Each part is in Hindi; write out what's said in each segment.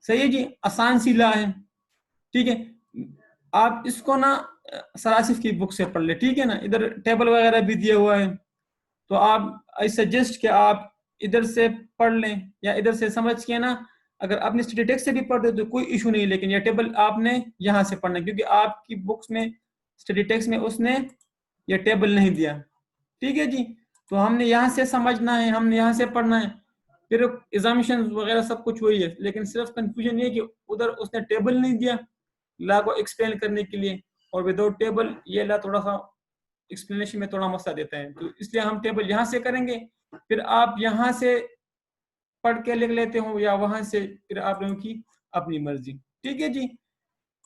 सही है जी, आसान सी ला है, ठीक है। आप इसको ना सरासिफ की बुक से पढ़ ले, ठीक है ना, इधर टेबल वगैरह भी दिया हुआ है, तो आप आई सजेस्ट कि आप इधर से पढ़ लें या इधर से समझ के ना, अगर आपने स्टैटिस्टिक्स से भी पढ़ते तो कोई इशू नहीं, लेकिन ये टेबल आपने यहाँ से पढ़ना, क्योंकि आपकी बुक्स में स्टैटिस्टिक्स में उसने ये टेबल नहीं दिया, ठीक है जी। तो हमने यहाँ से समझना है, हमने यहाँ से पढ़ना है, फिर एग्जामिनेशन वगैरह सब कुछ वही है, लेकिन सिर्फ कंफ्यूजन ये कि उधर उसने टेबल नहीं दिया ला को एक्सप्लेन करने के लिए, और विदाउट टेबल ये ला थोड़ा सा एक्सप्लेनेशन में थोड़ा मसला देता है, तो इसलिए हम टेबल यहाँ से करेंगे, फिर आप यहाँ से पढ़ के लिख लेते हो या वहां से, फिर आप लोगों की अपनी मर्जी, ठीक है जी।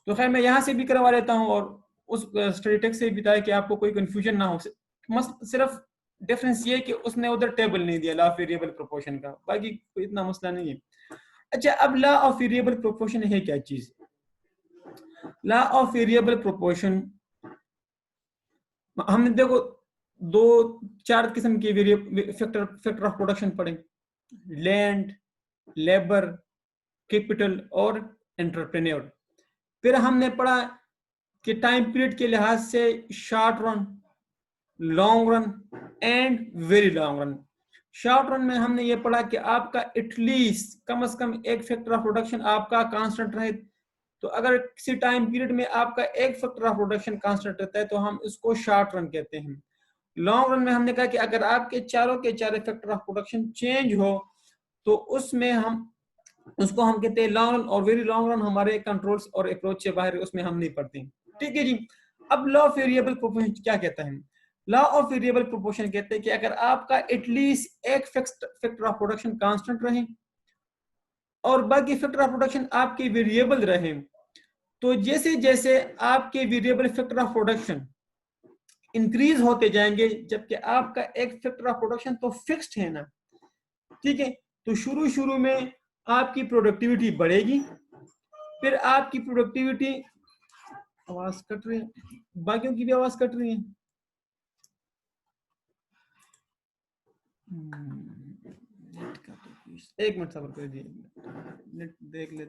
तो खैर मैं यहाँ से भी करवा लेता हूँ, और उस स्टैटिस्टिक्स से भी बताया कि आपको कोई कंफ्यूजन ना हो, सिर्फ डिफरेंस ये कि उसने उधर टेबल नहीं दिया ला ऑफ वेरिएबल प्रोपोर्शन का, बाकी कोई इतना मसला नहीं है। अच्छा, अब ला ऑफ वेरिएबल प्रोपोर्शन है क्या चीज? ला ऑफ वेरिएबल प्रोपोर्शन, हमने देखो दो चार किस्म के फैक्टर ऑफ प्रोडक्शन पढ़े, लैंड, लेबर, कैपिटल और एंटरप्रेन्योर। फिर हमने पढ़ा कि टाइम पीरियड के लिहाज से short run, long run and very long run. Short run में हमने ये पढ़ा कि आपका एटलीस्ट कम से कम एक फैक्टर ऑफ प्रोडक्शन आपका कांस्टेंट रहे, तो अगर किसी टाइम पीरियड में आपका एक फैक्टर ऑफ प्रोडक्शन कांस्टेंट रहता है तो हम इसको शॉर्ट रन कहते हैं। लॉन्ग रन में हमने कहा कि अगर आपके चारों के चारों फैक्टर ऑफ प्रोडक्शन चेंज हो तो उसमें हम उसको हम कहते हैं लॉन्ग रन, और वेरी लॉन्ग रन हमारे कंट्रोल्स और अप्रोच से बाहर, उसमें हम नहीं पढ़ते, ठीक है जी। अब लॉ ऑफ वेरिएबल प्रोपोर्शन क्या कहता है? लॉ ऑफ वेरिएबल प्रोपोर्शन कहते हैं कि अगर आपका एटलीस्ट एक फैक्टर ऑफ प्रोडक्शन कांस्टेंट रहे और बाकी फैक्टर ऑफ प्रोडक्शन आपके वेरिएबल रहे, तो जैसे जैसे आपके variable factor of production increase होते जाएंगे, जबकि आपका एक फैक्टर ऑफ प्रोडक्शन तो फिक्स्ड है ना, ठीक है, तो शुरू शुरू में आपकी प्रोडक्टिविटी बढ़ेगी, फिर आपकी प्रोडक्टिविटी, आवाज कट रही है, बाकियों की भी आवाज कट रही है, एक मिनट सब्र कर दिए, नेट देख ले।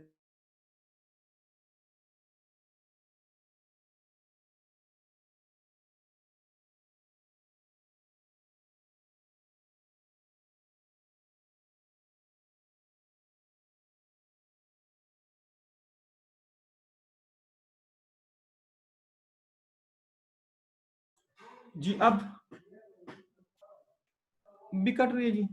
जी अब भी कट रही है जी।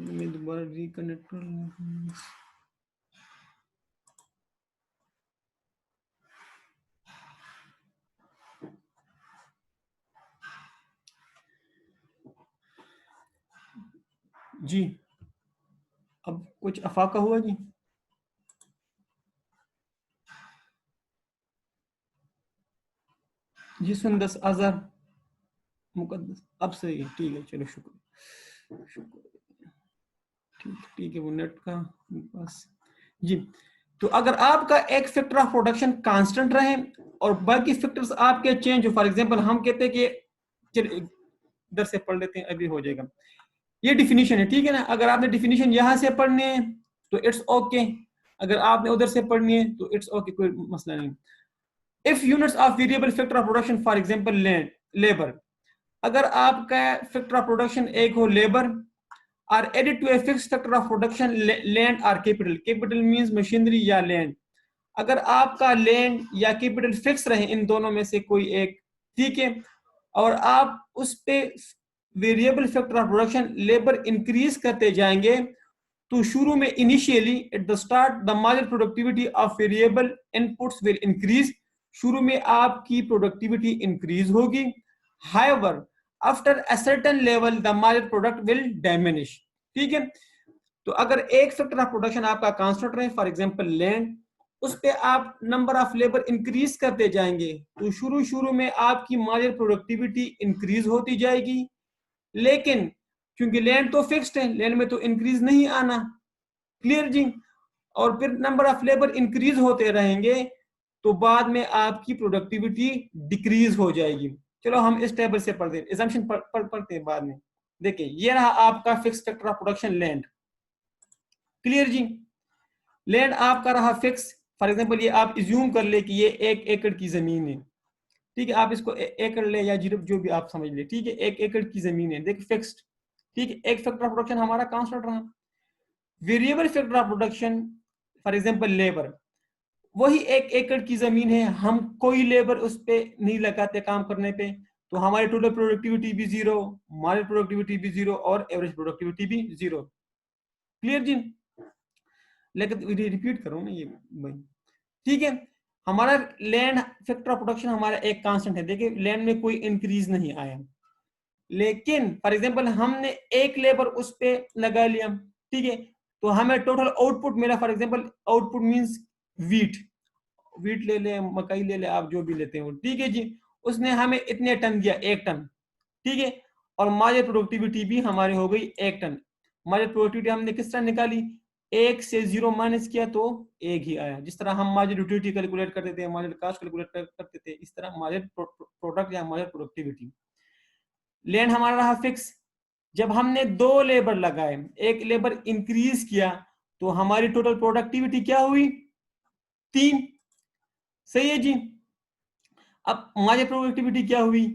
मैं दोबारा रिकनेक्ट कर लूं। जी अब कुछ अफाका हुआ जी? जी सुंदस अजहर मुकद्दस अब सही है, ठीक है, चलो शुक्र शुक्र, ठीक है, वो नेट का बस जी। तो अगर आपका एक फैक्टर ऑफ प्रोडक्शन कांस्टेंट रहे और बाकी फैक्टर्स आपके चेंज हो, फॉर एग्जांपल हम कहते हैं कि चलिए इधर से पढ़ लेते हैं, अभी हो जाएगा, ये डिफिनीशन है, ठीक है ना, अगर आपने डिफिनीशन यहां से पढ़नी है तो इट्स ओके, अगर आपने उधर से पढ़नी है तो इट्स ओके, कोई मसला नहीं। If units of variable factor of production, for example land, labour, अगर आपका फैक्टर ऑफ प्रोडक्शन एक हो labour, are added to a fixed factor of production land or capital, capital means machinery या लैंड, अगर आपका लैंड या कैपिटल फिक्स रहे इन दोनों में से कोई एक, ठीक है, और आप उस पे variable factor of production labour increase करते जाएंगे, तो शुरू में initially at the start the marginal productivity of variable inputs will increase, शुरू में आपकी प्रोडक्टिविटी इंक्रीज होगी, however after a certain level the marginal product will diminish, ठीक है। तो अगर एक फैक्टर ऑफ प्रोडक्शन आपका कांस्टेंट रहे, फॉर एग्जांपल लैंड, उस पे आप नंबर ऑफ लेबर इंक्रीज करते जाएंगे, तो शुरू शुरू में आपकी मार्जिनल प्रोडक्टिविटी इंक्रीज होती जाएगी, लेकिन क्योंकि लैंड तो फिक्स्ड है, लैंड में तो इंक्रीज नहीं आना, क्लियर जी, और फिर नंबर ऑफ लेबर इंक्रीज होते रहेंगे, तो बाद में आपकी प्रोडक्टिविटी डिक्रीज हो जाएगी। चलो हम इस टेबल से पढ़ते हैं, assumption पढ़ते हैं बाद में। देखिए ये रहा आपका fix factor of production land. Clear जी? लैंड आपका रहा फिक्स। फॉर एग्जांपल ये आप इज्यूम कर ले कि ये 1 एकड़ की जमीन है, ठीक है, आप इसको एकड़ ले या जीरो जो भी आप समझ ले, ठीक है, 1 एकड़ की जमीन है, देखिए फिक्स्ड, ठीक है। एक फैक्टर ऑफ प्रोडक्शन हमारा कांस्टेंट रहा। Variable factor of production for example labour, वही 1 एकड़ की जमीन है, हम कोई लेबर उस पे नहीं लगाते काम करने पे, तो हमारी टोटल प्रोडक्टिविटी भी जीरो, मार्जिनल प्रोडक्टिविटी भी जीरो और एवरेज प्रोडक्टिविटी भी जीरो। क्लियर जी? लेकिन रिपीट करो ना ये भाई, ठीक है। हमारा लैंड फैक्टर ऑफ प्रोडक्शन हमारा एक कांस्टेंट है, देखिए लैंड में कोई इंक्रीज नहीं आया, लेकिन फॉर एग्जांपल हमने एक लेबर उस पे लगा लिया, ठीक है, तो हमें टोटल आउटपुट मिला। For example output means wheat, wheat ले ले, मकई ले ले, आप जो भी लेते हो, ठीक है जी। उसने हमें इतने टन दिया, 1 टन, ठीक है, और मार्जिनल प्रोडक्टिविटी भी हमारी हो गई 1 टन। मार्जिनल प्रोडक्टिविटी हमने किस तरह निकाली, 1 से 0 माइनस किया तो 1 ही आया। जिस तरह हम मार्जिनल यूटिलिटी कैलकुलेट करते थे, मार्जिनल कॉस्ट कैलकुलेट करते थे, इस तरह मार्जिनल प्रोडक्ट या मार्जिनल प्रोडक्टिविटी। लैंड हमारा रहा फिक्स। जब हमने 2 लेबर लगाए, एक लेबर इंक्रीज किया, तो हमारी टोटल प्रोडक्टिविटी क्या हुई, 3। सही है जी? अब मार्जिनल प्रोडक्टिविटी क्या हुई,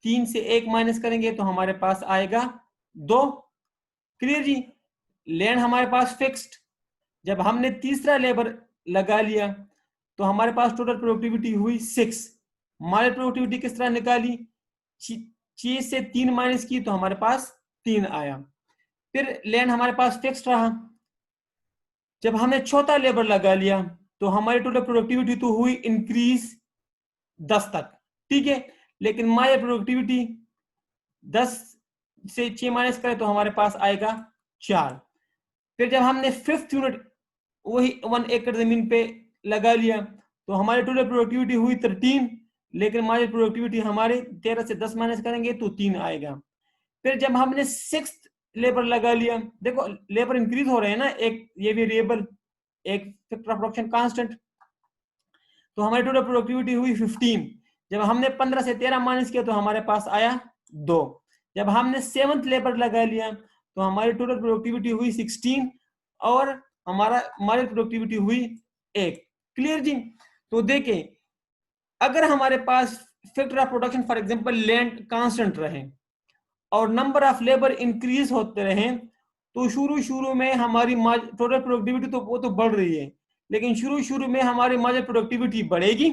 3 से 1 माइनस करेंगे तो हमारे पास आएगा 2। क्लियर जी? लैंड हमारे पास फिक्स्ड। जब हमने तीसरा लेबर लगा लिया तो हमारे पास टोटल प्रोडक्टिविटी हुई 6। मार्जिनल प्रोडक्टिविटी किस तरह निकाली, 6 से 3 माइनस की तो हमारे पास 3 आया। फिर लैंड हमारे पास फिक्स्ड रहा। जब हमने चौथा लेबर लगा लिया तो हमारी टोटल प्रोडक्टिविटी तो हुई इंक्रीज 10 तक, ठीक है, लेकिन मार्जिनल प्रोडक्टिविटी 10 से 6 माइनस करें तो हमारे पास आएगा 4। फिर जब हमने 5th यूनिट वही 1 एकड़ जमीन पे लगा लिया तो हमारी टोटल प्रोडक्टिविटी हुई 13, लेकिन मार्जिनल प्रोडक्टिविटी हमारे 13 से 10 माइनस करेंगे तो 3 आएगा। फिर जब हमने 6th लेबर लगा लिया, देखो लेबर इंक्रीज हो रहे हैं ना, एक ये वेरिएबल, एक फैक्टर ऑफ प्रोडक्शन कांस्टेंट, तो हमारी टोटल प्रोडक्टिविटी हुई 15। जब हमने 15 से 13 माइनस किया तो हमारे पास आया 2। जब हमने 7th लेबर लगा लिया तो हमारी टोटल प्रोडक्टिविटी हुई 16 और हमारा मार्जिनल प्रोडक्टिविटी हुई 1। क्लियर जी? तो देखें, अगर हमारे पास factor of production for example land constant रहे और नंबर ऑफ लेबर इंक्रीज होते रहे, तो शुरू में हमारी टोटल प्रोडक्टिविटी तो वो तो बढ़ रही है, लेकिन शुरू में हमारी मार्जिनल प्रोडक्टिविटी बढ़ेगी,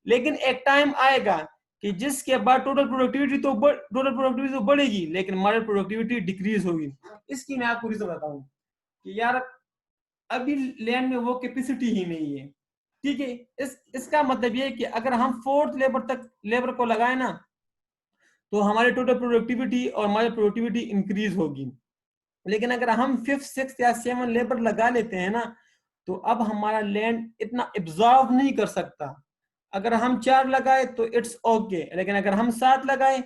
लेकिन एक टाइम आएगा कि जिसके बाद टोटल प्रोडक्टिविटी तो बढ़ेगी, लेकिन मार्जिनल प्रोडक्टिविटी डिक्रीज होगी। इसकी मैं आपको रीजन बताऊं कि यार अभी लैंड में वो कैपेसिटी ही नहीं है, ठीक है। इसका मतलब ये है कि अगर हम 4th लेबर को लगाए ना तो हमारी टोटल प्रोडक्टिविटी और हमारी प्रोडक्टिविटी इंक्रीज होगी, लेकिन अगर हम 5th 6th या 7th लेबर लगा लेते हैं ना तो अब हमारा लैंड इतना एब्जॉर्ब नहीं कर सकता। अगर हम 4 लगाए तो इट्स ओके, लेकिन अगर हम 7 लगाए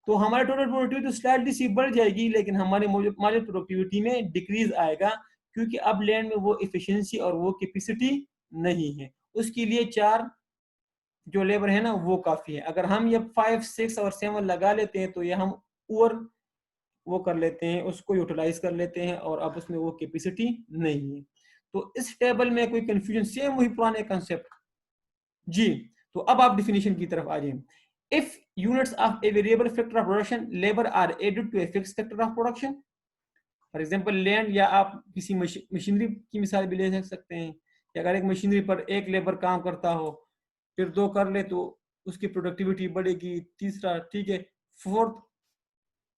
तो हमारी टोटल प्रोडक्टिविटी तो स्लाइटली सी बढ़ जाएगी, लेकिन हमारे मार्जिनल प्रोडक्टिविटी में डिक्रीज आएगा, क्योंकि अब लैंड में वो एफिशिएंसी और वो कैपेसिटी नहीं है। उसके लिए 4 जो लेबर है ना वो काफी है। अगर हम ये 5 6 और 7 लगा लेते हैं तो ये हम ओवर वो कर लेते हैं, उसको यूटिलाइज कर लेते हैं, और अब उसमें वो कैपेसिटी नहीं है। तो इस टेबल में कोई कंफ्यूजन, सेम वही पुराने कंसेप्ट जी। तो अब आप डिफिनेशन की तरफ आ जाए। If units of a variable factor of production labour are added to a fixed factor of production, for example land, या आप किसी मशीनरी की मिसाल भी ले सकते हैं कि अगर एक मशीनरी पर एक लेबर काम करता हो, फिर 2 कर ले तो उसकी प्रोडक्टिविटी बढ़ेगी, तीसरा, ठीक है, 4th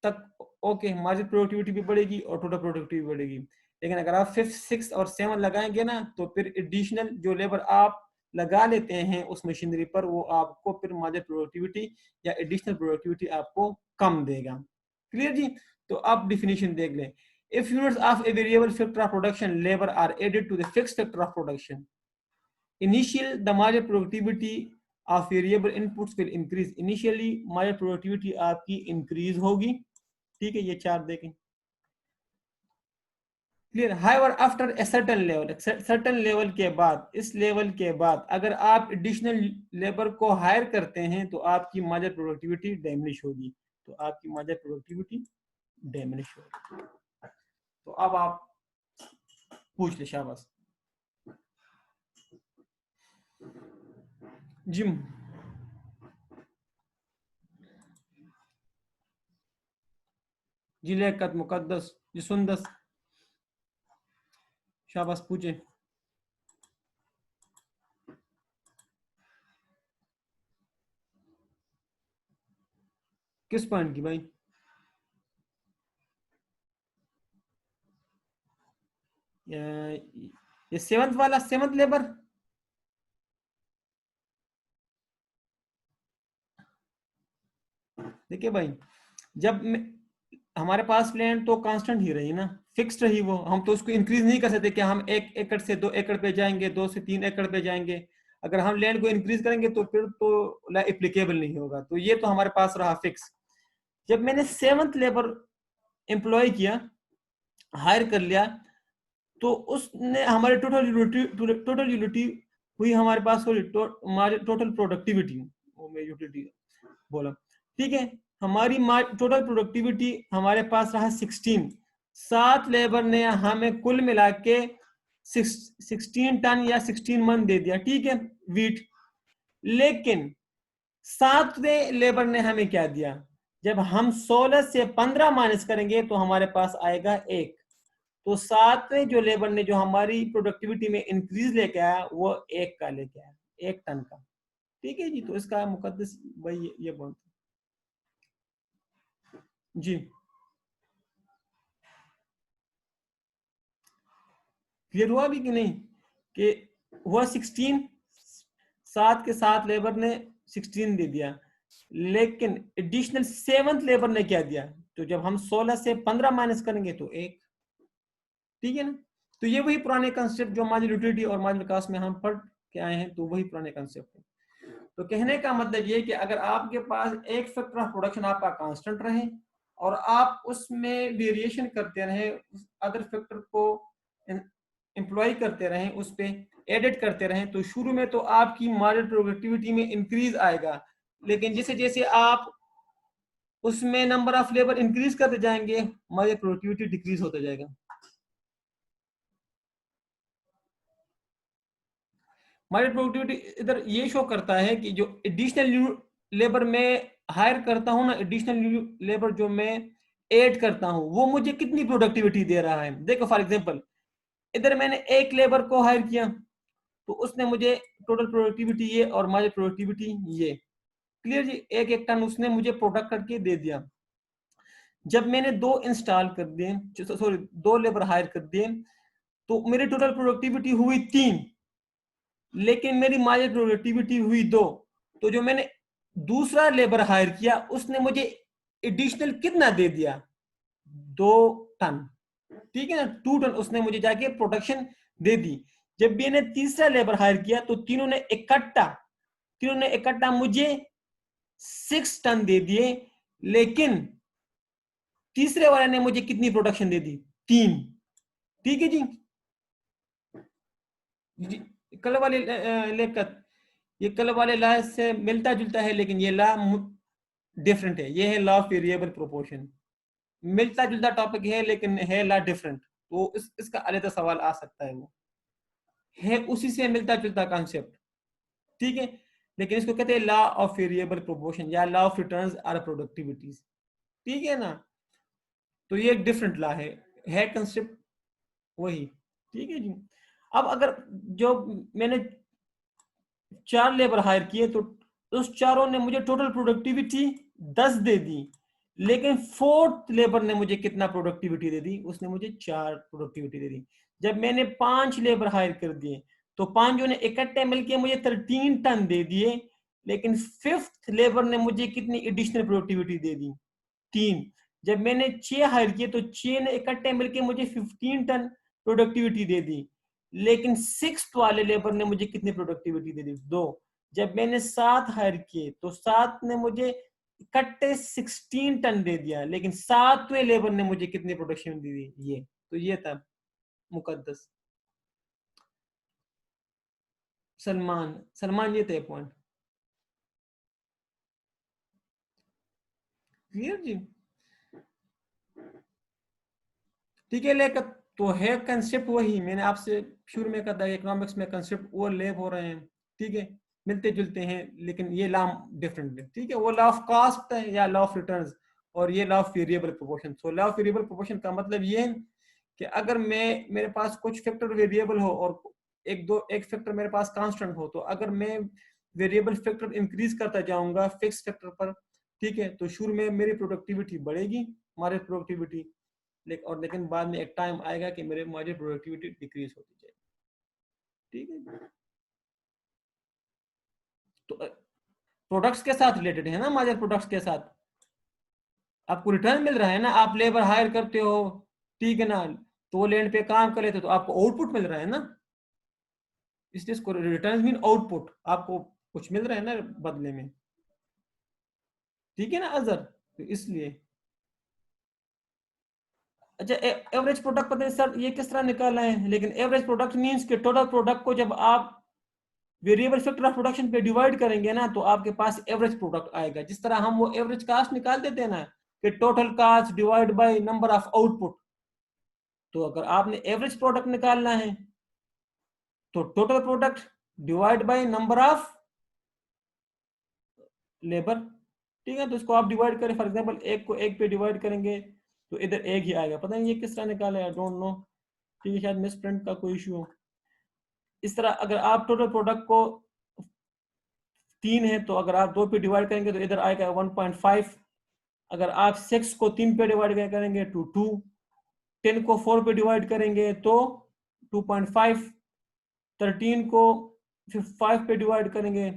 तक ओके, मार्जिनल प्रोडक्टिविटी भी बढ़ेगी और टोटल प्रोडक्टिविटी बढ़ेगी। लेकिन अगर आप 5th 6th और 7 लगाएंगे ना तो फिर एडिशनल जो लेबर आप लगा लेते हैं उस मशीनरी पर, वो आपको फिर मार्जिनल प्रोडक्टिविटी या एडिशनल प्रोडक्टिविटी आपको कम देगा। क्लियर जी? तो आप डिफिनेशन देख लें। If units of a variable factor of production labor are added to the fixed factor of production, the marginal productivity of variable inputs will increase. Initially marginal productivity आपकी increase होगी, ठीक है। ये 4 देखें, clear. However after a certain level के बाद, इस लेवल के बाद अगर आप एडिशनल लेबर को हायर करते हैं तो आपकी मार्जिनल प्रोडक्टिविटी डैमेज होगी, तो आपकी मार्जिनल प्रोडक्टिविटी डैमेज होगी। तो अब आप पूछ ले, शाबाश। जिम जी, लियाकत मुकद्दस जी, सुंदस, शाबाश पूछे। किस पॉइंट की भाई? ये सेवंथ वाला, सेवंथ लेबर। देखिए भाई, जब हमारे पास प्लान तो कांस्टेंट ही रही ना, फिक्स्ड रही वो, हम तो उसको इंक्रीज नहीं कर सकते कि हम 1 एकड़ से 2 एकड़ पे जाएंगे, 2 से 3 एकड़ पे जाएंगे। अगर हम लैंड को इंक्रीज करेंगे तो फिर तो एप्लीकेबल नहीं होगा, तो ये तो हमारे पास रहा फिक्स। जब मैंने सेवंथ लेबर एम्प्लॉय किया, हायर कर लिया, तो उसने हमारे टोटल यूटिलिटी हुई हमारे पास, सॉरी टोटल प्रोडक्टिविटी, वो मैं यूटिलिटी बोला, ठीक है। हमारी टोटल प्रोडक्टिविटी हमारे पास रहा 16। 7 लेबर ने हमें कुल मिला के 16 टन या 16 मन दे दिया, ठीक है, वीट। लेकिन 7वें लेबर ने हमें क्या दिया? जब हम 16 से 15 माइनस करेंगे तो हमारे पास आएगा 1। तो 7वें जो लेबर ने जो हमारी प्रोडक्टिविटी में इंक्रीज लेके आया वो 1 का लेके आया, 1 टन का, ठीक है जी। तो इसका मुकद्दस भाई ये बोलते जी। क्लियर हुआ भी कि नहीं? कि हुआ 16, 7 के 7 लेबर ने 16 दे दिया, लेकिन एडिशनल 7th लेबर ने क्या दिया? तो जब हम 16 से 15 माइनस करेंगे तो 1, ठीक है ना। तो ये वही पुराने कंसेप्ट जो मार्जिनल यूटिलिटी और मार्जिनल कॉस्ट में हम पढ़ के आए हैं, तो वही पुराने कंसेप्ट है। तो कहने का मतलब ये कि अगर आपके पास एक फैक्टर ऑफ प्रोडक्शन आपका कांस्टेंट रहे और आप उसमें वेरिएशन करते रहे, अदर फैक्टर को एम्प्लॉय करते रहें, उस पर एडिट करते रहें, तो शुरू में तो आपकी मार्जिनल प्रोडक्टिविटी में इंक्रीज आएगा, लेकिन जैसे जैसे आप उसमें नंबर ऑफ लेबर इंक्रीज करते जाएंगे, मार्जिनल प्रोडक्टिविटी डिक्रीज होता जाएगा। मार्जिनल प्रोडक्टिविटी इधर ये शो करता है कि जो एडिशनल लेबर में हायर करता हूं ना, एडिशनल लेबर जो मैं ऐड करता हूं, वो मुझे कितनी प्रोडक्टिविटी दे रहा है। देखो फॉर एग्जांपल, इधर मैंने एक लेबर को हायर किया तो उसने मुझे टोटल प्रोडक्टिविटी ये और मार्जिनल प्रोडक्टिविटी ये, क्लियर जी, 1 टन उसने मुझे प्रोडक्ट करके दे दिया। जब मैंने 2 इंस्टॉल कर दिए, सॉरी 2 लेबर हायर कर दिए, तो मेरी टोटल प्रोडक्टिविटी हुई 3, लेकिन मेरी मार्जिनल प्रोडक्टिविटी हुई 2। तो जो मैंने दूसरा लेबर हायर किया उसने मुझे एडिशनल कितना दे दिया? 2 टन, ठीक है ना, 2 टन उसने मुझे जाके प्रोडक्शन दे दी। जब मैंने तीसरा लेबर हायर किया तो तीनों ने इकट्ठा मुझे 6 टन दे दिए, लेकिन तीसरे वाले ने मुझे कितनी प्रोडक्शन दे दी? 3, ठीक है जी। कल वाले लेकर, ये कल वाले लॉ से मिलता जुलता है, लेकिन ये लॉ डिफरेंट है। ये है लॉ ऑफ वेरिएबल प्रोपोर्शन, मिलता जुलता टॉपिक है लेकिन है लॉ डिफरेंट। तो इसका अलग सवाल आ सकता है, वो है उसी से मिलता जुलता कॉन्सेप्ट, ठीक है, लेकिन इसको कहते हैं लॉ ऑफ वेरिएबल प्रोपोर्शन या लॉ ऑफ रिटर्न्स आर प्रोडक्टिविटीज, ठीक है ना। तो ये एक डिफरेंट लॉ है कंसेप्ट वही, ठीक है जी। अब अगर जो मैंने 4 लेबर हायर किए तो उस चारों ने मुझे टोटल प्रोडक्टिविटी 10 दे दी, लेकिन 4th लेबर ने मुझे कितना प्रोडक्टिविटी दे दी? उसने मुझे 4 प्रोडक्टिविटी दे दी। जब मैंने 5 लेबर हायर कर दिए तो 5 ने इकट्ठे मिलकर मुझे 13 टन दे दिए, लेकिन 5th लेबर ने मुझे कितनी एडिशनल प्रोडक्टिविटी दे दी? 3। जब मैंने 6 हायर किए तो 6 ने इकट्ठे मिलकर मुझे 15 टन प्रोडक्टिविटी दे दी, लेकिन 6th वाले लेबर ने मुझे कितनी प्रोडक्टिविटी दे दी? 2। जब मैंने 7 हायर किए तो 7 ने मुझे इकट्ठे 16 टन दे दिया, लेकिन 7वें लेबर ने मुझे कितनी प्रोडक्शन दी? ये तो ये था। मुकद्दस। सलमान, सलमान ये थे पॉइंट। क्लियर जी। ठीक है, लेकर तो है कंसेप्ट वही मैंने आपसे शुरू में कहा था, इकोनॉमिक्स में कंसेप्ट ओवरलैप हो रहे हैं। ठीक है, मिलते जुलते हैं, लेकिन ये लॉ डिफरेंट है। ठीक है, वो लॉ ऑफ कॉस्ट है या लॉ ऑफ रिटर्न्स, और ये law of variable proportion. So law of variable proportion का मतलब ये है कि अगर मैं, मेरे पास कुछ फैक्टर वेरिएबल हो और एक फैक्टर मेरे पास कांस्टेंट हो, तो अगर मैं वेरिएबल फैक्टर इंक्रीज करता जाऊंगा फिक्स फैक्टर पर, ठीक है, तो शुरू में मेरी प्रोडक्टिविटी बढ़ेगी, हमारी प्रोडक्टिविटी, लेकिन बाद में एक टाइम आएगा कि हमारी प्रोडक्टिविटी डिक्रीज होती जाएगी। ठीक है, तो प्रोडक्ट्स के साथ रिलेटेड है ना, हमारे प्रोडक्ट्स के साथ आपको रिटर्न मिल रहा है ना, आप लेबर हायर करते हो, ठीक है ना, तो वो लैंड पे काम कर लेते हो, तो आपको आउटपुट मिल रहा है ना, इसलिए इसको रिटर्न मीन आउटपुट, आपको कुछ मिल रहा है ना बदले में। ठीक है ना अजहर, तो इसलिए अच्छा, एवरेज प्रोडक्ट पता है सर ये किस तरह निकाला है, लेकिन एवरेज प्रोडक्ट मींस कि टोटल प्रोडक्ट को जब आप वेरिएबल फैक्टर ऑफ प्रोडक्शन पे डिवाइड करेंगे ना, तो आपके पास एवरेज प्रोडक्ट आएगा। जिस तरह हम वो एवरेज कास्ट निकाल देते हैं ना, कि total caste divide by number of output, तो अगर आपने एवरेज प्रोडक्ट निकालना है तो total product divide by number of labour. ठीक है, तो इसको आप डिवाइड करें, फॉर एग्जांपल एक को एक पे डिवाइड करेंगे तो इधर एक ही आएगा, पता नहीं ये किस तरह निकाला है, आई डोंट नो। ठीक है, शायद मिस प्रिंट का कोई इशू हो। इस तरह अगर आप टोटल प्रोडक्ट को 3 है, तो अगर आप 2 पे डिवाइड करेंगे तो इधर आएगा 1.5। अगर आप 6 को 3 पे डिवाइड करेंगे तो 2, 10 को 4 पे डिवाइड करेंगे तो 2.5, 13 को 5 पे डिवाइड करेंगे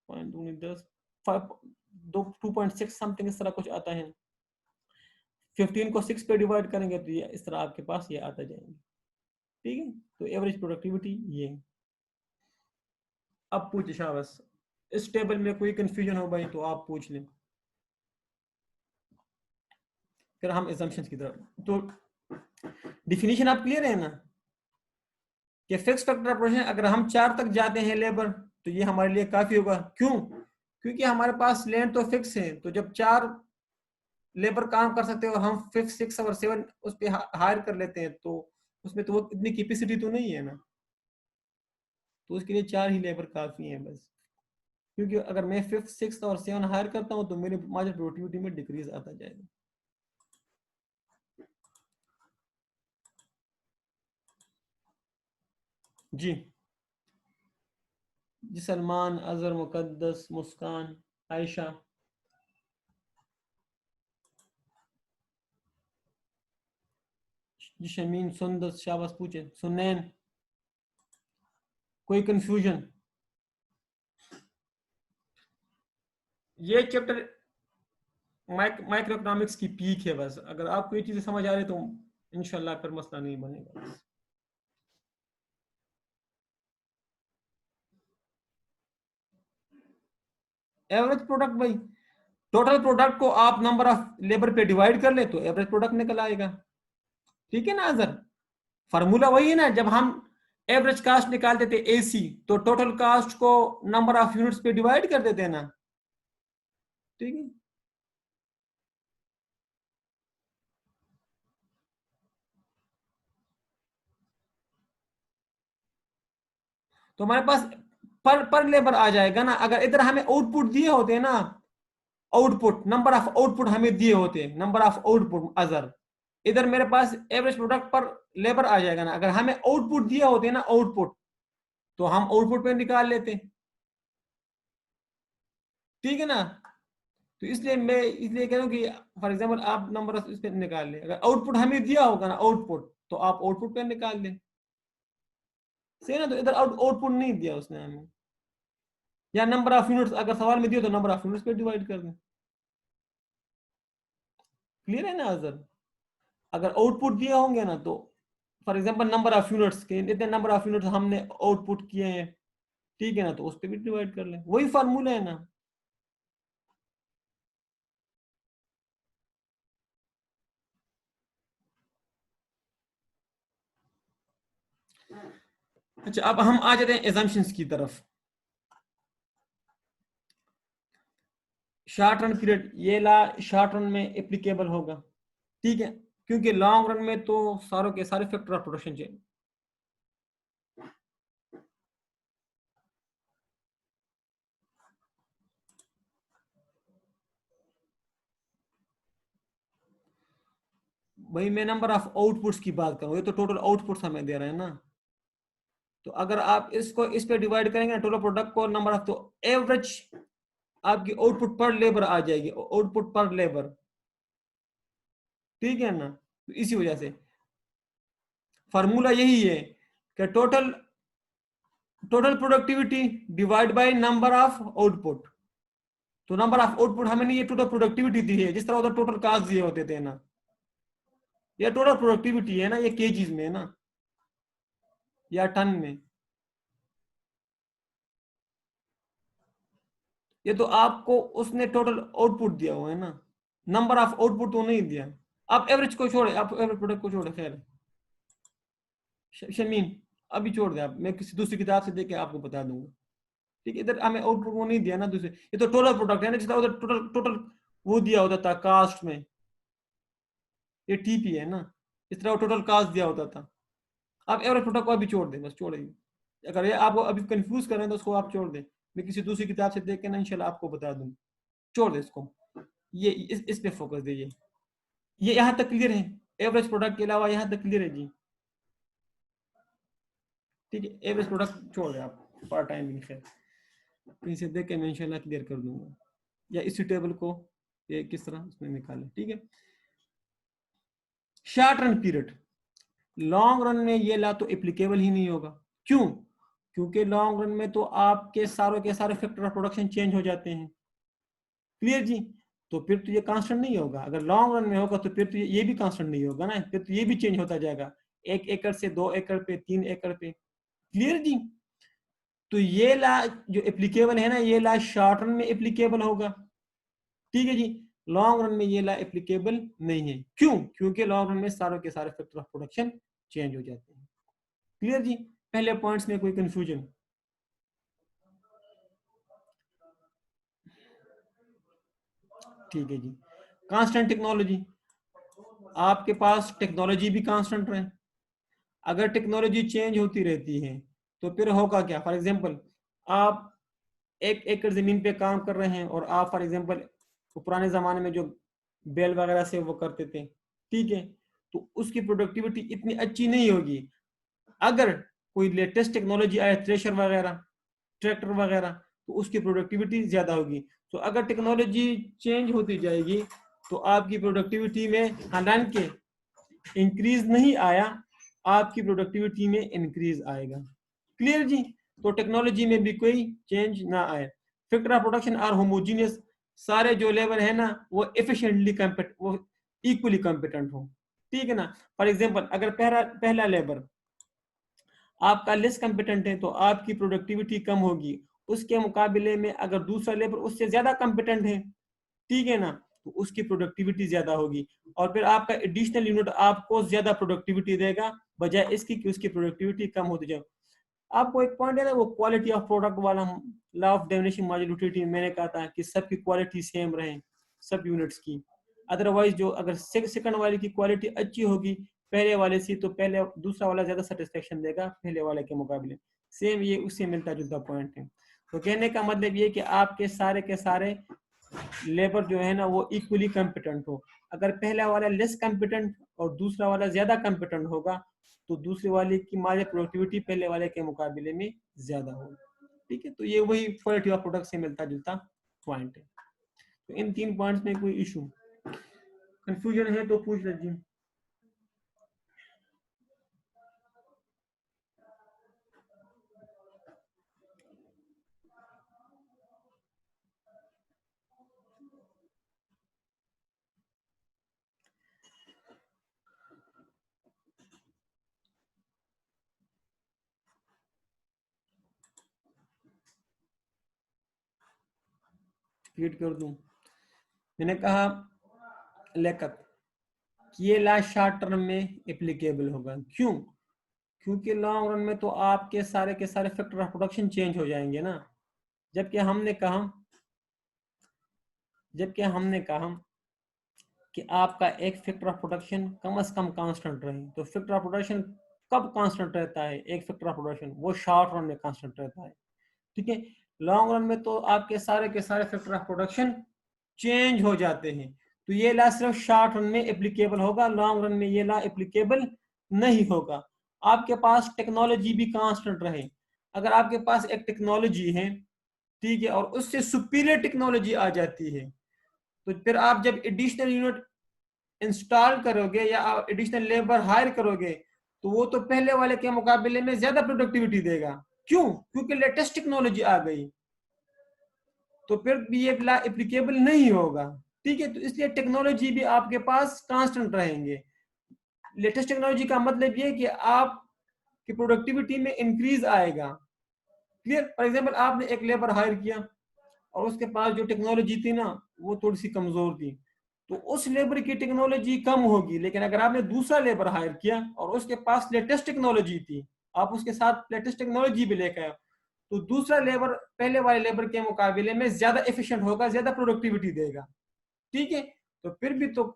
10, 2.6 समथिंग इस तरह कुछ आता है। 15 को 6 पे डिवाइड करेंगे तो ये इस तरह आपके पास ये आता जाएंगे। ठीक है, तो एवरेज प्रोडक्टिविटी ये। अब पूछे शाबाश, इस टेबल में कोई कंफ्यूजन हो भाई तो आप पूछ लें, फिर हम assumptions की तरफ। तो डिफिनीशन आप क्लियर है ना, कि फिक्स फैक्टर ऑपरेशन अगर हम 4 तक जाते हैं लेबर, तो ये हमारे लिए काफी होगा। क्यों? क्योंकि हमारे पास लैंड तो फिक्स है, तो जब 4 लेबर काम कर सकते हैं और हम 5, 6 और 7 उस पर हायर कर लेते हैं, तो उसमें तो वो इतनी कैपेसिटी तो नहीं है ना, तो उसके लिए 4 ही लेबर काफी है बस। क्योंकि अगर मैं 5, 6 और 7 हायर करता हूँ तो मेरी मार्जिन प्रोडक्टिविटी में डिक्रीज आता जाएगा। जी जी, सलमान, अजहर, मुकद्दस, मुस्कान, आयशा, जी शमीन, सुंदस, शाबाश पूछे, सुनैन, कोई कंफ्यूजन? ये चैप्टर माइक्रो इकोनॉमिक्स की पीक है बस, अगर आपको ये चीजें समझ आ रही तो इंशाल्लाह फिर मसला नहीं बनेगा। एवरेज प्रोडक्ट भाई, टोटल प्रोडक्ट को आप नंबर ऑफ लेबर पे डिवाइड कर ले तो एवरेज प्रोडक्ट निकल आएगा। ठीक है ना अजहर, फार्मूला वही है ना, जब हम एवरेज कास्ट निकालते थे एसी, तो टोटल कास्ट को नंबर ऑफ यूनिट्स पे डिवाइड कर देते हैं ना। ठीक है, तो हमारे पास पर लेबर आ जाएगा ना। अगर इधर हमें आउटपुट दिए होते हैं ना, आउटपुट नंबर ऑफ आउटपुट हमें दिए होते हैं, नंबर ऑफ आउटपुट अजर, इधर मेरे पास एवरेज प्रोडक्ट पर लेबर आ जाएगा ना। अगर हमें आउटपुट दिए होते हैं ना, आउटपुट, तो हम आउटपुट पे निकाल लेते। ठीक है ना, तो इसलिए कह रहा हूँ कि फॉर एग्जाम्पल आप नंबर इस पे निकाल लें, अगर आउटपुट हमें दिया होगा ना आउटपुट, तो आप आउटपुट पे निकाल लें। सही ना, तो इधर आउटपुट नहीं दिया उसने हमें, या नंबर ऑफ यूनिट्स अगर सवाल में दिया तो नंबर ऑफ यूनिट्स पे डिवाइड कर दें। क्लियर है ना अजर, अगर आउटपुट दिए होंगे ना तो for example number of units के इतने नंबर ऑफ यूनिट्स हमने आउटपुट किए हैं, ठीक है ना, तो उस पर भी डिवाइड कर लें, वही फार्मूला है ना। अच्छा, अब हम आ जाते हैं एजम्पशंस की तरफ। शॉर्ट रन पीरियड, ये ला शॉर्ट रन में एप्लीकेबल होगा, ठीक है, क्योंकि लॉन्ग रन में तो सारों के सारे फैक्टर ऑफ प्रोडक्शन चेंज। भाई मैं नंबर ऑफ आउटपुट्स की बात करूं, ये तो टोटल आउटपुट्स हमें दे रहे हैं ना। तो अगर आप इसको इस पे डिवाइड करेंगे टोटल प्रोडक्ट को नंबर ऑफ, तो एवरेज आपकी आउटपुट पर लेबर आ जाएगी, आउटपुट पर लेबर, ठीक है ना। तो इसी वजह से फार्मूला यही है कि total total productivity divide by number of output. तो नंबर ऑफ आउटपुट हमें नहीं, ये टोटल प्रोडक्टिविटी दी है, जिस तरह उधर टोटल कास्ट दिए होते थे ना, ये टोटल प्रोडक्टिविटी है ना, ये केजीज में है ना या टन में। ये तो आपको उसने टोटल आउटपुट दिया हुआ है ना, नंबर ऑफ आउटपुट तो नहीं दिया। आप एवरेज को छोड़े, आप एवरेज प्रोडक्ट को छोड़े, खैर शमीन अभी छोड़ दे, आप मैं किसी दूसरी किताब से देख के आपको बता दूंगा, ठीक है। इधर हमें आउटपुट वो नहीं दिया ना दूसरे, ये तो टोटल प्रोडक्ट है ना, जितना उधर टोटल टोटल वो दिया होता था कास्ट में, ये टीपी है ना, इस तरह वो टोटल कास्ट दिया होता था। आप एवरेज प्रोडक्ट को अभी छोड़ दें, बस छोड़ देंगे। अगर ये आपको अभी कंफ्यूज कर रहे हैं तो उसको आप छोड़ दें, मैं किसी दूसरी किताब से देख के ना इंशाल्लाह आपको बता दूंगा, छोड़ दे इसको। ये इस पे फोकस दीजिए, ये यहाँ तक क्लियर है, एवरेज प्रोडक्ट के अलावा यहाँ तक क्लियर है जी, ठीक है। एवरेज प्रोडक्ट छोड़ दें आप फॉर टाइम, खैर कहीं से देख के मैं इंशाल्लाह क्लियर कर दूंगा, या इसी टेबल को ये किस तरह उसमें निकालें, ठीक है। Short run period, long run में ये ला तो एप्लीकेबल ही नहीं होगा, क्यों? क्योंकि लॉन्ग रन में तो आपके सारों के सारे फैक्टर ऑफ प्रोडक्शन चेंज हो जाते हैं, क्लियर जी। तो फिर तो ये कांस्टेंट नहीं होगा, अगर लॉन्ग रन में होगा तो फिर तो ये भी कांस्टेंट नहीं होगा ना, फिर तो ये भी चेंज होता जाएगा, 1 एकड़ से 2 एकड़ पे, 3 एकड़ पे, क्लियर जी। तो ये ला जो एप्लीकेबल है ना, ये ला शॉर्ट रन में एप्लीकेबल होगा, ठीक है जी। लॉन्ग रन में ये ला एप्लीकेबल नहीं है, क्यों? क्योंकि लॉन्ग रन में सारों के सारे फैक्टर ऑफ प्रोडक्शन चेंज हो जाते हैं, क्लियर जी। पहले पॉइंट्स में कोई कंफ्यूजन? ठीक है जी। कांस्टेंट टेक्नोलॉजी, आपके पास टेक्नोलॉजी भी कांस्टेंट रहे, अगर टेक्नोलॉजी चेंज होती रहती है तो फिर होगा क्या? फॉर एग्जांपल आप 1 एकड़ जमीन पे काम कर रहे हैं और आप फॉर एग्जांपल पुराने जमाने में जो बैल वगैरह से वो करते थे, ठीक है, तो उसकी प्रोडक्टिविटी इतनी अच्छी नहीं होगी। अगर कोई लेटेस्ट टेक्नोलॉजी आए, थ्रेशर वगैरह, ट्रैक्टर वगैरह, तो उसकी प्रोडक्टिविटी ज्यादा होगी। तो अगर टेक्नोलॉजी चेंज होती जाएगी तो आपकी प्रोडक्टिविटी में हालांकि इंक्रीज नहीं आया, आपकी प्रोडक्टिविटी में इंक्रीज आएगा, क्लियर जी। तो टेक्नोलॉजी में भी कोई चेंज ना आए, factor of production are homogeneous, सारे जो लेबर है ना वो एफिशिएंटली वो इक्वली कॉम्पिटेंट हो, ठीक है ना। फॉर एग्जांपल अगर पहला पहला लेबर आपका लेस कॉम्पिटेंट है तो आपकी प्रोडक्टिविटी कम होगी, उसके मुकाबले में अगर दूसरा लेबर उससे ज्यादा कॉम्पिटेंट है, ठीक है ना, तो उसकी प्रोडक्टिविटी ज्यादा होगी, और फिर आपका एडिशनल यूनिट आपको ज्यादा प्रोडक्टिविटी देगा, बजाय इसकी कि उसकी प्रोडक्टिविटी कम होती जाए। आपको एक पॉइंट है ना वो क्वालिटी ऑफ प्रोडक्ट वाला, लॉ ऑफ डिमिनिशिंग मार्जिनलिटी मैंने कहा था कि सबकी क्वालिटी सेम रहे, सब यूनिट्स की, अदरवाइज जो अगर सेकंड वाले की क्वालिटी अच्छी होगी पहले वाले से, तो पहले दूसरा वाला ज्यादा सेटिस्फेक्शन देगा पहले वाले के मुकाबले, सेम ये उससे मिलता जुलता पॉइंट है। तो कहने का मतलब ये कि आपके सारे के सारे लेबर जो है ना वो इक्वली कॉम्पिटेंट हो, अगर पहला वाला लेस कॉम्पिटेंट और दूसरा वाला ज्यादा कॉम्पिटेंट होगा तो दूसरे वाले की मार्जिनल प्रोडक्टिविटी पहले वाले के मुकाबले में ज्यादा होगी, ठीक है। तो ये वही क्वालिटी ऑफ प्रोडक्ट से मिलता जुलता पॉइंट है। तो इन 3 पॉइंट्स में कोई इशू कंफ्यूजन है तो पूछ लीजिए। रिपीट कर दूं, मैंने कहा लेखक कि ये ला शॉर्ट टर्म में एप्लीकेबल होगा, क्यों? क्योंकि लॉन्ग रन में तो आपके सारे के सारे फैक्टर ऑफ प्रोडक्शन चेंज हो जाएंगे ना। जबकि हमने कहा जबकि हमने कहा कि आपका एक फैक्टर ऑफ प्रोडक्शन कम से कम कांस्टेंट रहे। तो फैक्टर ऑफ प्रोडक्शन कब कांस्टेंट रहता है? एक फैक्टर ऑफ प्रोडक्शन वो शॉर्ट रन में कांस्टेंट रहता है, ठीक है। लॉन्ग रन में तो आपके सारे के सारे फैक्टर ऑफ प्रोडक्शन चेंज हो जाते हैं। तो ये लॉ सिर्फ शॉर्ट रन में एप्लीकेबल होगा, लॉन्ग रन में ये लॉ एप्लीकेबल नहीं होगा। आपके पास टेक्नोलॉजी भी कांस्टेंट रहे। अगर आपके पास एक टेक्नोलॉजी है, ठीक है, और उससे सुपीरियर टेक्नोलॉजी आ जाती है, तो फिर आप जब एडिशनल यूनिट इंस्टॉल करोगे या एडिशनल लेबर हायर करोगे, तो वो तो पहले वाले के मुकाबले में ज्यादा प्रोडक्टिविटी देगा। क्यों? क्योंकि लेटेस्ट टेक्नोलॉजी आ गई। तो फिर भी ये एप्लीकेबल नहीं होगा, ठीक है। तो इसलिए टेक्नोलॉजी भी आपके पास कांस्टेंट रहेंगे। लेटेस्ट टेक्नोलॉजी का मतलब ये कि आप की प्रोडक्टिविटी में इंक्रीज आएगा। क्लियर? फॉर एग्जांपल आपने एक लेबर हायर किया और उसके पास जो टेक्नोलॉजी थी ना वो थोड़ी सी कमजोर थी, तो उस लेबर की टेक्नोलॉजी कम होगी। लेकिन अगर आपने दूसरा लेबर हायर किया और उसके पास लेटेस्ट टेक्नोलॉजी थी, आप उसके साथ लेटेस्ट टेक्नोलॉजी भी लेकर आए, तो दूसरा लेबर पहले वाले लेबर के मुकाबले में ज्यादा एफिशिएंट होगा, ज्यादा प्रोडक्टिविटी देगा, ठीक है। तो फिर भी तो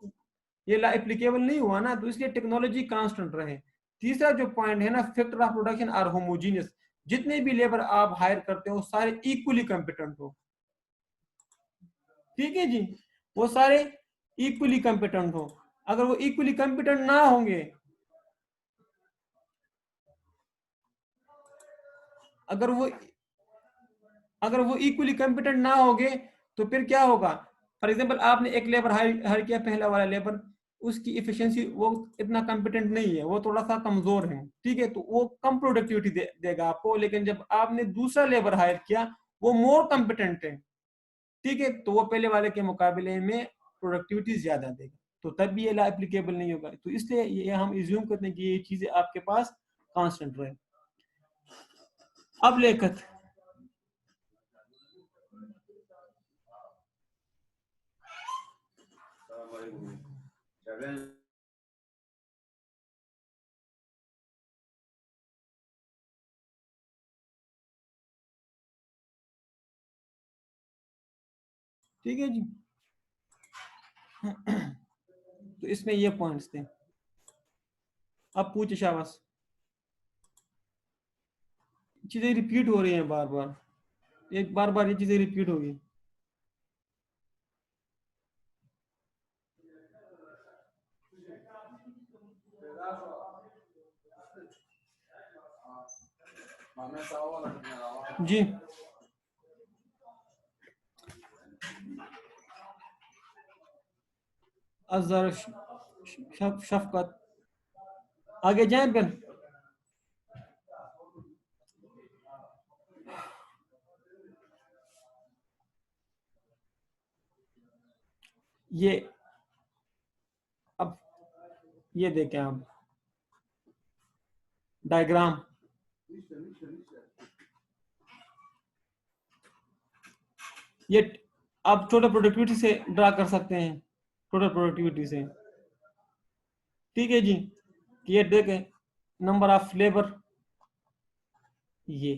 ये ला एप्लीकेबल नहीं हुआ ना, तो इसलिए टेक्नोलॉजी कांस्टेंट रहे। तीसरा जो पॉइंट है ना, factor of production are homogeneous. जितने भी लेबर आप हायर करते हो सारे इक्वली कॉम्पिटेंट हो, ठीक है जी, वो सारे इक्वली कॉम्पिटेंट हो। अगर वो इक्वली कॉम्पिटेंट ना होंगे, अगर वो अगर वो इक्वली कॉम्पिटेंट ना होंगे, तो फिर क्या होगा? फॉर एग्जांपल आपने एक लेबर हायर किया, पहला वाला लेबर, उसकी इफिशिएंसी वो इतना कॉम्पिटेंट नहीं है, वो थोड़ा सा कमजोर है, ठीक है, तो वो कम प्रोडक्टिविटी देगा आपको। लेकिन जब आपने दूसरा लेबर हायर किया, वो मोर कॉम्पिटेंट है, ठीक है, तो वो पहले वाले के मुकाबले में प्रोडक्टिविटी ज्यादा देगा। तो तब भी ये ला एप्लीकेबल नहीं होगा। तो इसलिए ये हम इज्यूम करते हैं कि ये चीजें आपके पास कांस्टेंट रहे। अब लेखक ठीक है जी। तो इसमें ये पॉइंट्स थे। अब पूछे शाबाश। चीजें रिपीट हो रही हैं बार बार, एक बार बार ये चीजें रिपीट होगी। जी अजहर शफकत, आगे जाए फिर। ये अब ये देखें आप डायग्राम। ये आप टोटल प्रोडक्टिविटी से ड्रा कर सकते हैं, टोटल प्रोडक्टिविटी से, ठीक है जी। ये देखें नंबर ऑफ लेबर, ये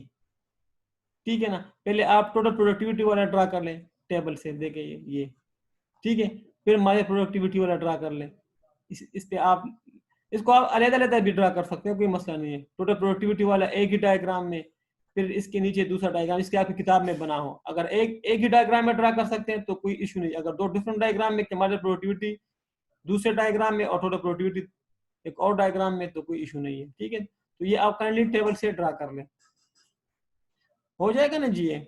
ठीक है ना। पहले आप टोटल प्रोडक्टिविटी वाला ड्रा कर लें टेबल से, देखें ये ठीक है। फिर माइनस प्रोडक्टिविटी वाला ड्रा कर लें। इस पे आप इसको आप अलग-अलग भी ड्रा कर सकते हैं, कोई मसला नहीं है। टोटल प्रोडक्टिविटी वाला एक ही डायग्राम में, फिर इसके नीचे दूसरा डायग्राम, इसके आपकी किताब में बना हो। अगर एक एक ही डायग्राम में ड्रा कर सकते हैं तो कोई इशू नहीं। अगर दो डिफरेंट डायग्राम में, माइनस प्रोडक्टिविटी दूसरे डायग्राम में और टोटल प्रोडक्टिविटी एक और डायग्राम में, तो कोई इशू नहीं है, ठीक है। तो ये आप काइंडली टेबल से ड्रा कर लें, हो जाएगा ना जी। ये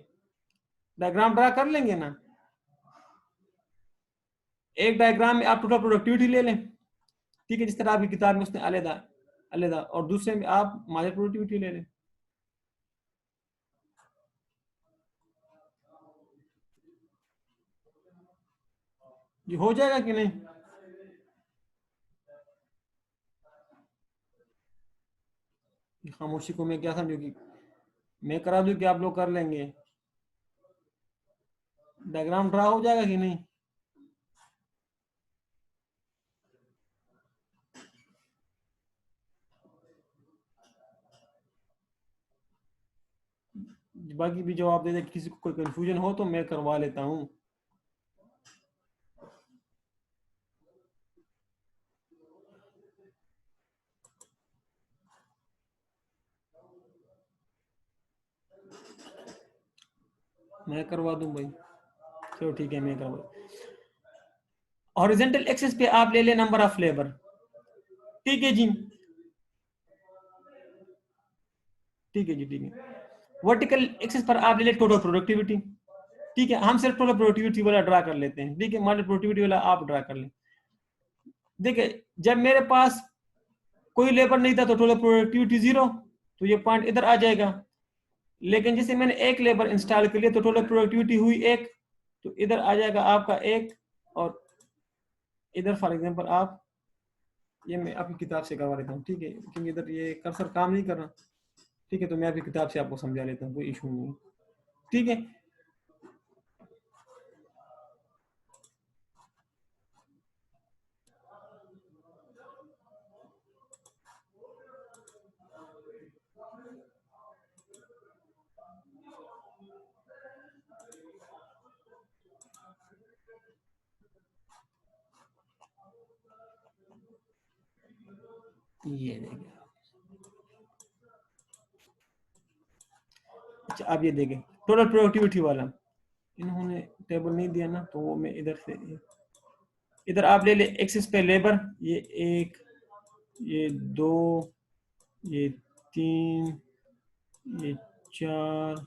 डायग्राम ड्रा कर लेंगे ना। एक डायग्राम में आप टोटल प्रोडक्टिविटी ले लें, ठीक है, जिस तरह आपकी किताब में उसने अलग अलग, और दूसरे में आप माइनस प्रोडक्टिविटी ले लें। ये हो जाएगा कि नहीं? खामोशी को मैं क्या समझू कि मैं करा दूं कि आप लोग कर लेंगे? डायग्राम ड्रा हो जाएगा कि नहीं? बाकी भी जवाब दे दे, किसी को कोई कंफ्यूजन हो तो मैं करवा लेता हूँ। मैं करवा दूं भाई, चलो ठीक है मैं करवा। हॉरिजॉन्टल एक्सिस पे आप ले ले नंबर ऑफ लेबर, ठीक है जी, ठीक है जी, ठीक है। वर्टिकल एक्सिस पर आप ले ले टोटल प्रोडक्टिविटी, ठीक है। हम सिर्फ टोटल प्रोडक्टिविटी वाला ड्रा कर लेते हैं, ठीक है। मॉडल प्रोडक्टिविटी वाला आप ड्रा कर लें। देखिए जब मेरे पास कोई लेबर नहीं था तो टोटल प्रोडक्टिविटी 0, तो ये पॉइंट इधर आ जाएगा। लेकिन जैसे मैंने एक लेबर इंस्टॉल कर लिया तो टोटल प्रोडक्टिविटी हुई 1, तो इधर आ जाएगा आपका 1। और इधर फॉर एग्जांपल आप, ये मैं आपकी किताब से करवा लेता हूँ, ठीक है, क्योंकि इधर ये कर्सर काम नहीं कर रहा, ठीक है। तो मैं आपकी किताब से आपको समझा लेता हूँ, कोई इशू नहीं, ठीक है। ये देखिए, अच्छा आप ये देखें टोटल प्रोडक्टिविटी वाला, इन्होंने टेबल नहीं दिया ना, तो वो मैं इधर से, इधर आप ले ले एक्सिस पे लेबर, ये 1, ये 2, ये 3, ये 4,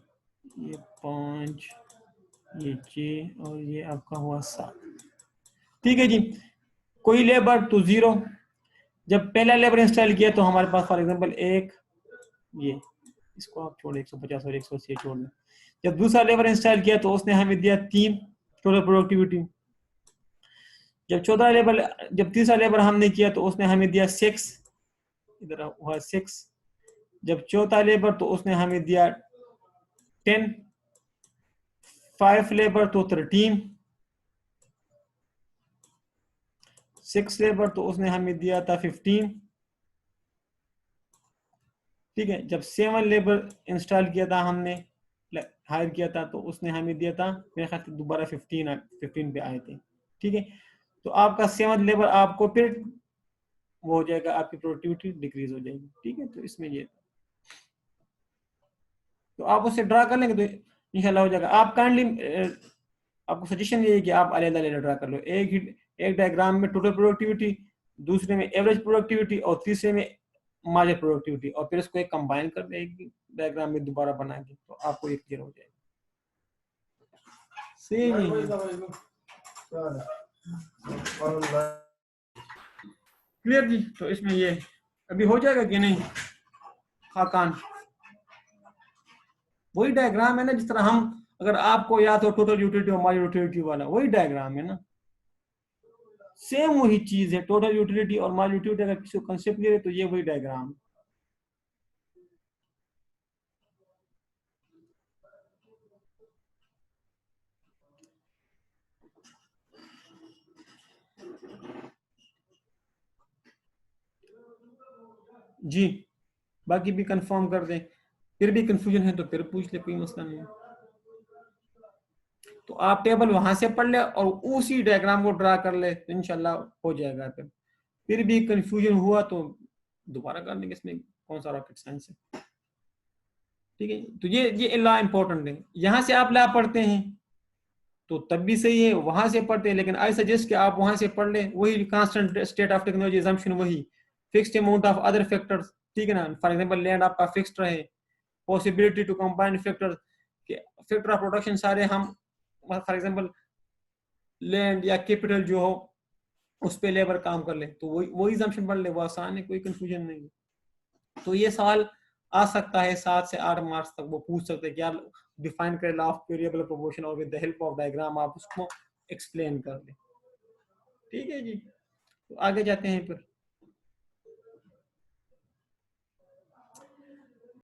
ये 5, ये 6 और ये आपका हुआ 7, ठीक है जी। कोई लेबर तो 0। जब पहला लेबर इंस्टॉल किया तो हमारे पास फॉर एग्जांपल 1, ये इसको आप छोड़ 150 और 180 छोड़ दें। जब दूसरा लेबर इंस्टॉल किया तो उसने हमें दिया 3 टोटल प्रोडक्टिविटी। जब तीसरा लेबर हमने किया तो उसने हमें दिया 6, इधर हुआ 6। जब चौथा लेबर तो उसने हमें दिया 10, 5 लेबर तो 13, 6 लेबर तो उसने हमें दिया था 15, ठीक है। जब 7 लेबर इंस्टॉल किया था हमने, हायर किया था, तो उसने हमें दिया था मेरे ख्याल से दोबारा 15 पे आए थे, ठीक है। तो आपका 7 लेबर आपको फिर वो हो जाएगा, आपकी प्रोडक्टिविटी डिक्रीज हो जाएगी, ठीक है। तो इसमें ये, तो आप उससे ड्रा कर लेंगे तो इंशाल्लाह हो जाएगा। आप काइंडली, आपको सजेशन ये है कि आप अलग-अलग ड्रा कर लो। एक डायग्राम में टोटल प्रोडक्टिविटी, दूसरे में एवरेज प्रोडक्टिविटी और तीसरे में मार्जिनल प्रोडक्टिविटी, और फिर इसको एक कंबाइन कर दे एक डायग्राम में दोबारा बना के, तो आपको एक क्लियर हो जाएगा। क्लियर जी। तो इसमें ये अभी हो जाएगा कि नहीं खाकान? वही डायग्राम है ना, जिस तरह हम, अगर आपको याद हो टोटल यूटिलिटी और मार्जिनल यूटिलिटी वाला, वही डायग्राम है ना, सेम वही चीज है। टोटल यूटिलिटी और मार्जिनल यूटिलिटी अगर किसी को कंसेप्ट क्लियर है तो ये वही डायग्राम है। जी, बाकी भी कंफर्म कर दें, फिर भी कंफ्यूजन है तो फिर पूछ ले, कोई मसला नहीं है। तो आप टेबल वहां से पढ़ ले और उसी डायग्राम को ड्रा कर ले, तो इंशाल्लाह हो जाएगा। फिर भी कंफ्यूजन हुआ तो दोबारा कर लेंगे, इसमें कौन सा रॉकेट साइंस है, ठीक है। तो ये लॉ इंपॉर्टेंट है। यहाँ से आप लॉ पढ़ते हैं तो तब भी सही है, वहां से पढ़ते हैं, लेकिन आई सजेस्ट कि आप वहां से पढ़ लें, वही constant state of technology assumption, वही fixed amount of other factors, ठीक है ना। फॉर एग्जांपल लैंड आपका फिक्स्ड रहे, possibility to combine factor, factor of production सारे हम, फॉर एग्जांपल लैंड या कैपिटल जो हो उस पे लेबर काम कर ले, तो वही असम्पशन पढ़ ले, वो आसान है, कोई कंफ्यूजन नहीं है। तो ये सवाल आ सकता है 7 से 8 मार्क्स तक, वो पूछ सकते हैं कि यार डिफाइन करें लॉ ऑफ वेरिएबल प्रोपोर्शन और with the help of diagram आप उसको एक्सप्लेन कर लें, ठीक है जी। तो आगे जाते हैं फिर।